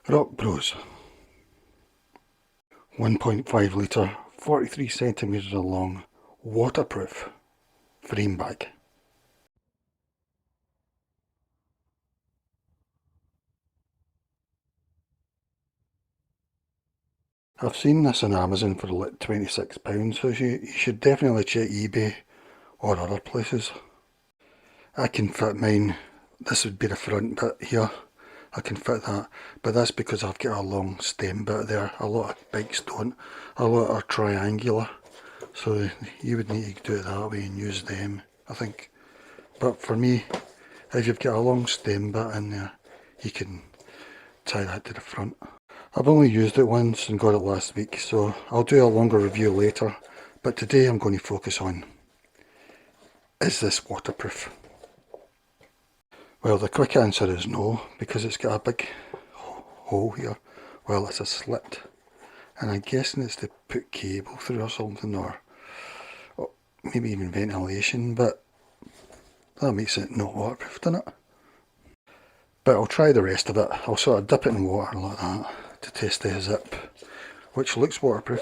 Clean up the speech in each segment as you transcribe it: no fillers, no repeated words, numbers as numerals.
Rockbros 1.5 litre 43 centimetres long waterproof frame bag. I've seen this on Amazon for like £26, so you should definitely check eBay or other places. I can fit mine, this would be the front bit here, I can fit that, but that's because I've got a long stem bit there. A lot of bikes don't, a lot are triangular, so you would need to do it that way and use them, I think. But for me, if you've got a long stem bit in there, you can tie that to the front. I've only used it once and got it last week, so I'll do a longer review later, but today I'm going to focus on, is this waterproof? Well, the quick answer is no, because it's got a big hole here. Well, it's a slit, and I'm guessing it's to put cable through or something, or maybe even ventilation, but that makes it not waterproof, doesn't it? But I'll try the rest of it. I'll sort of dip it in water like that to test the zip, which looks waterproof.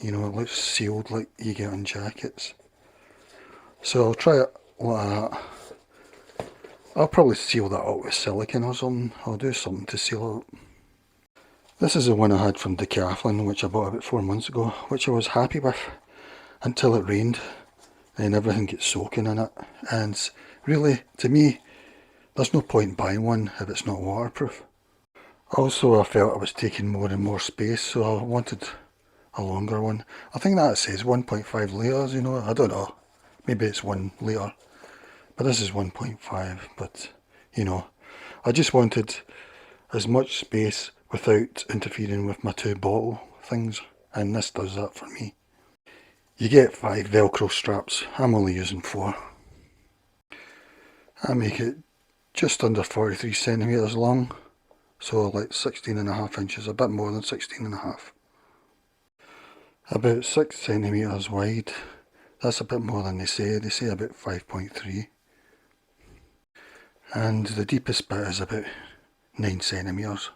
You know, it looks sealed like you get on jackets. So I'll try it like that. I'll probably seal that up with silicone or something. I'll do something to seal it up. This is the one I had from Decathlon, which I bought about 4 months ago, which I was happy with until it rained. Then everything gets soaking in it. And really, to me, there's no point buying one if it's not waterproof. Also, I felt I was taking more and more space, so I wanted a longer one. I think that says 1.5 litres, you know, I don't know. Maybe it's 1 litre. But this is 1.5, but, you know, I just wanted as much space without interfering with my 2 bottle things, and this does that for me. You get 5 velcro straps, I'm only using 4. I make it just under 43 centimetres long, so like 16.5 inches, a bit more than 16.5. About 6 centimetres wide, that's a bit more than they say about 5.3. And the deepest bit is about 9 centimetres.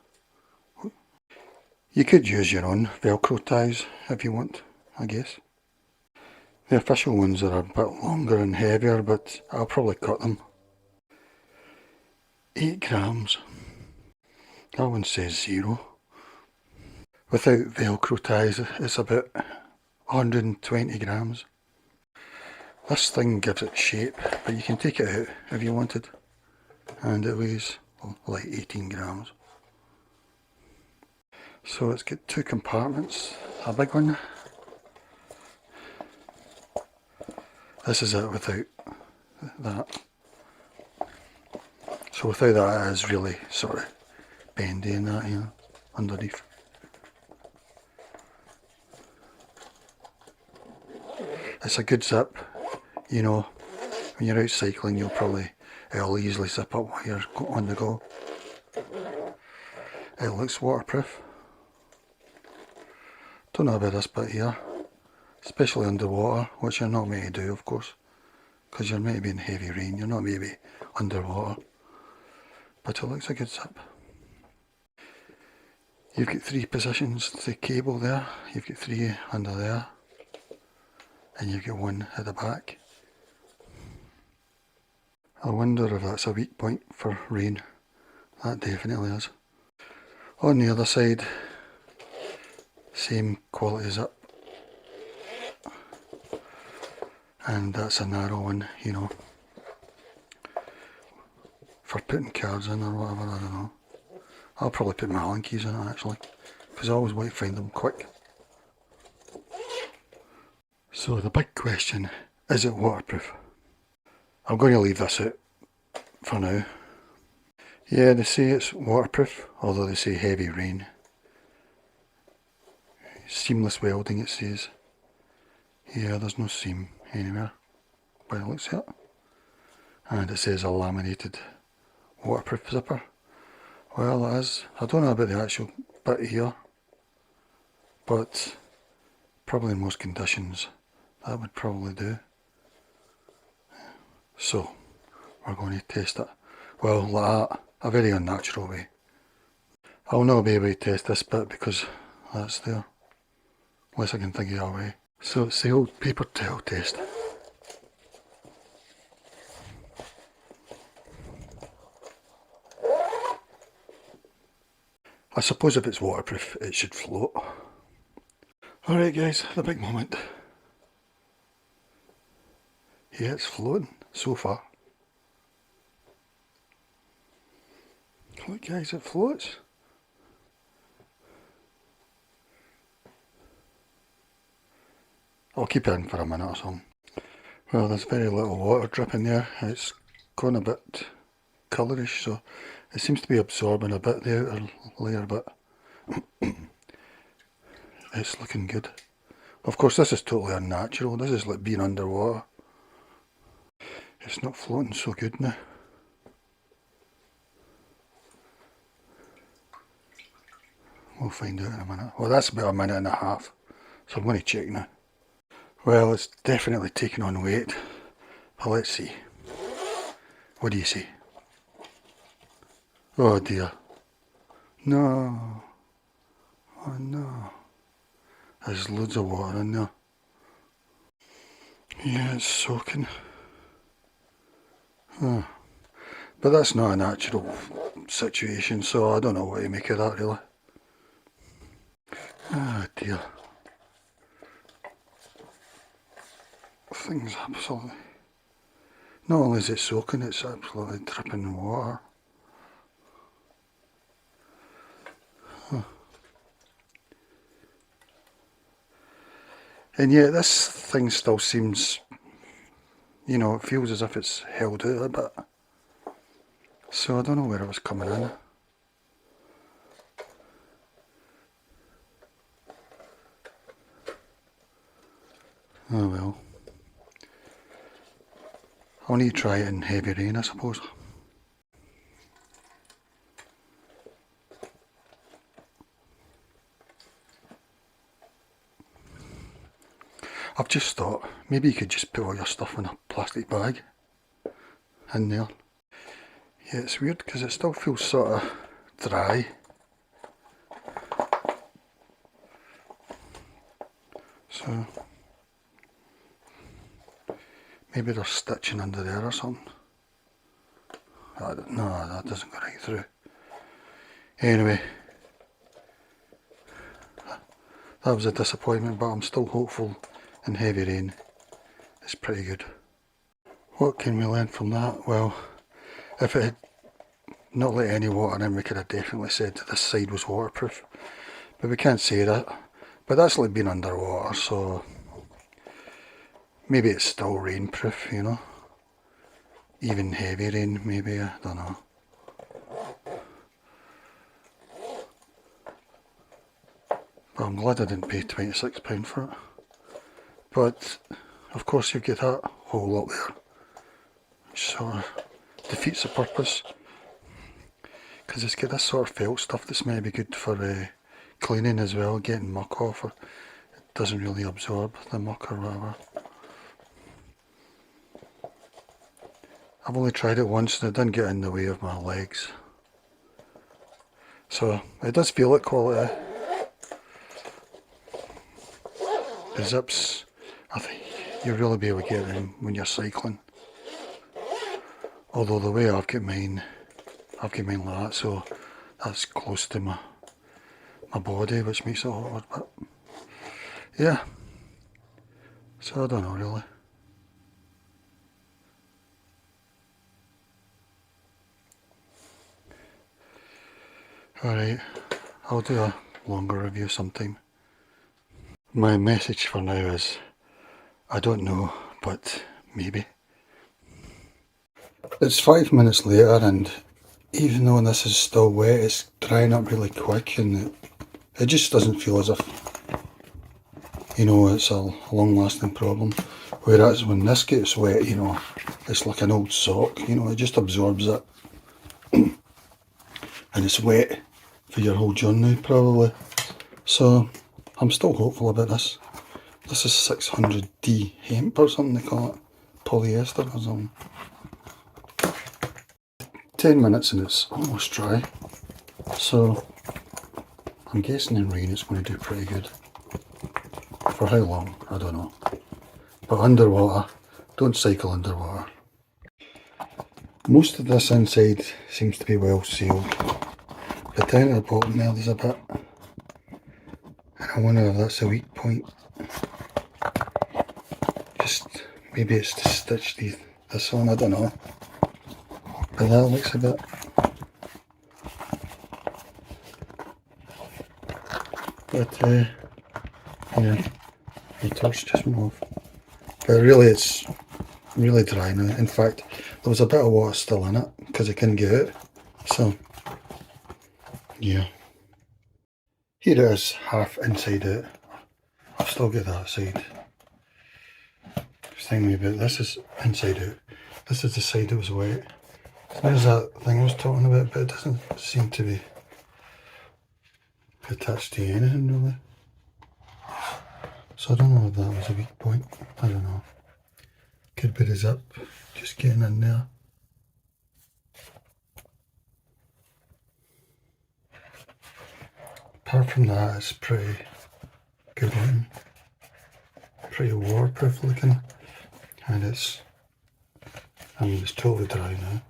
You could use your own velcro ties if you want, I guess. The official ones are a bit longer and heavier, but I'll probably cut them. 8 grams. That one says 0. Without velcro ties it's about 120 grams. This thing gives it shape, but you can take it out if you wanted. And it weighs like 18 grams. So it's got 2 compartments, a big one. This is it without that. So without that it is really sort of bendy and that, you know, underneath. It's a good zip, you know, when you're out cycling it'll easily zip up while you're on the go. It looks waterproof. Don't know about this bit here, especially underwater, which you're not meant to do, of course, because you're meant to be in heavy rain, you're not meant to be underwater. But it looks a good zip. You've got 3 positions to the cable there, you've got 3 under there, and you've got 1 at the back. I wonder if that's a weak point for rain. That definitely is. On the other side, same quality zip, and that's a narrow one, you know, for putting cards in or whatever, I don't know. I'll probably put my Allen keys in it actually, because I always want to find them quick. So the big question, is it waterproof? I'm going to leave this out for now. Yeah, they say it's waterproof, although they say heavy rain. Seamless welding it says. Yeah, there's no seam anywhere by the looks of it. And it says a laminated waterproof zipper. Well, it is. I don't know about the actual bit here, but probably in most conditions that would probably do. So we're going to test it. Well, like that, a very unnatural way. I'll not be able to test this bit because that's there, unless I can think of a way. So it's the old paper towel test. I suppose if it's waterproof it should float. Alright guys, the big moment. Yeah, it's floating so far. Look guys, it floats. I'll keep it in for a minute or something. Well, there's very little water dripping there. It's gone a bit colourish, so it seems to be absorbing a bit the outer layer, but it's looking good. Of course, this is totally unnatural. This is like being underwater. It's not floating so good now. We'll find out in a minute. Well, that's about a minute and a half, so I'm going to check now. Well, it's definitely taken on weight, but let's see. What do you see? Oh dear. No. Oh no. There's loads of water in there. Yeah, it's soaking. Huh. But that's not a natural situation, so I don't know what to make of that really. Oh dear. Thing's absolutely... Not only is it soaking, it's absolutely dripping water. Huh. And yet this thing still seems, you know, it feels as if it's held out a bit. So I don't know where it was coming in. Oh well. I'll need to try it in heavy rain, I suppose. I've just thought, maybe you could just put all your stuff in a plastic bag in there. Yeah, it's weird because it still feels sort of dry. So, maybe there's stitching under there or something. No, that doesn't go right through. Anyway, that was a disappointment, but I'm still hopeful in heavy rain. It's pretty good. What can we learn from that? Well, if it had not let any water in, we could have definitely said that this side was waterproof. But we can't say that. But that's like being underwater, so maybe it's still rainproof, you know. Even heavy rain, maybe, I don't know. But I'm glad I didn't pay £26 for it. But, of course, you get that hole up there, which sort of defeats the purpose. Because it's got this sort of felt stuff that's maybe good for cleaning as well, getting muck off, or it doesn't really absorb the muck or whatever. I've only tried it once and it didn't get in the way of my legs. So it does feel like quality. The zips, I think you'll really be able to get them when you're cycling. Although the way I've got mine like that, so that's close to my body, which makes it awkward, but yeah. So I don't know really. Alright, I'll do a longer review sometime. My message for now is, I don't know, but maybe. It's 5 minutes later and even though this is still wet, it's drying up really quick and it just doesn't feel as if, you know, it's a long lasting problem. Whereas when this gets wet, you know, it's like an old sock, you know, it just absorbs it. And it's wet for your whole journey probably. So I'm still hopeful about this. This is 600D hemp or something they call it. Polyester or something. 10 minutes and it's almost dry. So I'm guessing in rain it's going to do pretty good. For how long? I don't know. But underwater, don't cycle underwater. Most of this inside seems to be well sealed. But down at the bottom there's a bit. And I wonder if that's a weak point. Just maybe it's to stitch this on, I don't know. But that looks a bit. But yeah, the torch just went off. But really it's really dry now. In fact, there was a bit of water still in it because I couldn't get it. So yeah. Here it is, half inside out. I've still got that side. Just thinking about this is inside out. This is the side that was wet. So there's that thing I was talking about, but it doesn't seem to be attached to anything really. So I don't know if that was a weak point. I don't know. Could be the zip just getting in there. Apart from that, it's pretty good looking. Pretty waterproof looking. And it's totally dry now.